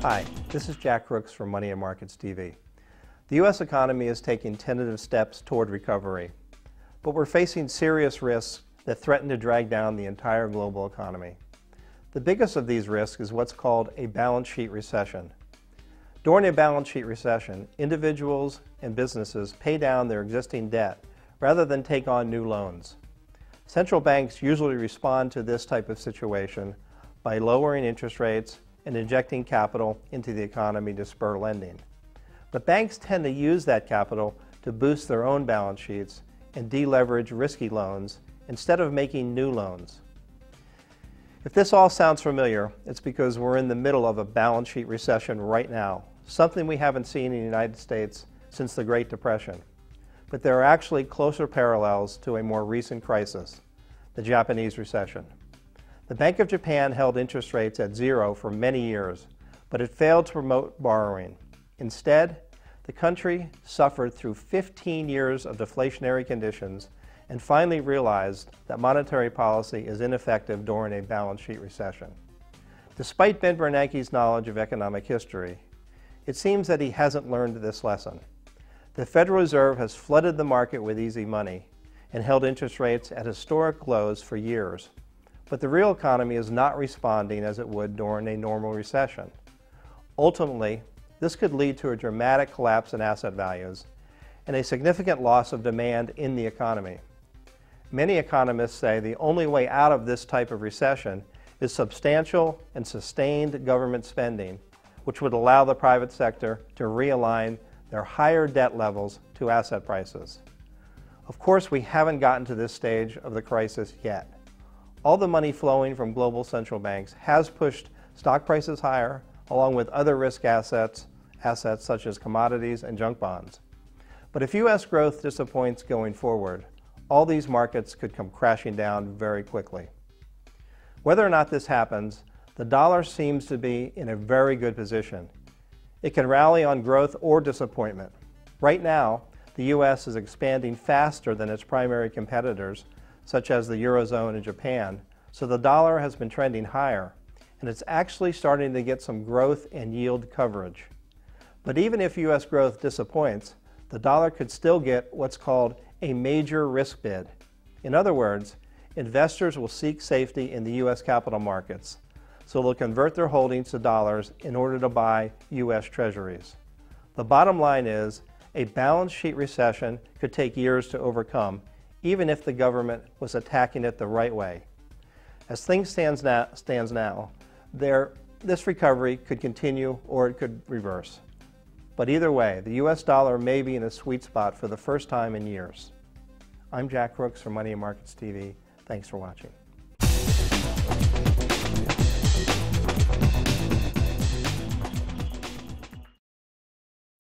Hi, this is Jack Crooks from Money and Markets TV. The U.S. economy is taking tentative steps toward recovery, but we're facing serious risks that threaten to drag down the entire global economy. The biggest of these risks is what's called a balance sheet recession. During a balance sheet recession, individuals and businesses pay down their existing debt rather than take on new loans. Central banks usually respond to this type of situation by lowering interest rates and injecting capital into the economy to spur lending. But banks tend to use that capital to boost their own balance sheets and deleverage risky loans instead of making new loans. If this all sounds familiar, it's because we're in the middle of a balance sheet recession right now, something we haven't seen in the United States since the Great Depression. But there are actually closer parallels to a more recent crisis, the Japanese recession. The Bank of Japan held interest rates at zero for many years, but it failed to promote borrowing. Instead, the country suffered through 15 years of deflationary conditions and finally realized that monetary policy is ineffective during a balance sheet recession. Despite Ben Bernanke's knowledge of economic history, it seems that he hasn't learned this lesson. The Federal Reserve has flooded the market with easy money and held interest rates at historic lows for years. But the real economy is not responding as it would during a normal recession. Ultimately, this could lead to a dramatic collapse in asset values and a significant loss of demand in the economy. Many economists say the only way out of this type of recession is substantial and sustained government spending, which would allow the private sector to realign their higher debt levels to asset prices. Of course, we haven't gotten to this stage of the crisis yet. All the money flowing from global central banks has pushed stock prices higher, along with other risk assets such as commodities and junk bonds. But if U.S. growth disappoints going forward, all these markets could come crashing down very quickly. Whether or not this happens, the dollar seems to be in a very good position. It can rally on growth or disappointment. Right now, the U.S. is expanding faster than its primary competitors, such as the Eurozone and Japan, so the dollar has been trending higher, and it's actually starting to get some growth and yield coverage. But even if U.S. growth disappoints, the dollar could still get what's called a major risk bid. In other words, investors will seek safety in the U.S. capital markets, so they'll convert their holdings to dollars in order to buy U.S. treasuries. The bottom line is, a balance sheet recession could take years to overcome, even if the government was attacking it the right way. As things stands now, this recovery could continue or it could reverse. But either way, the U.S. dollar may be in a sweet spot for the first time in years. I'm Jack Crooks from Money and Markets TV. Thanks for watching.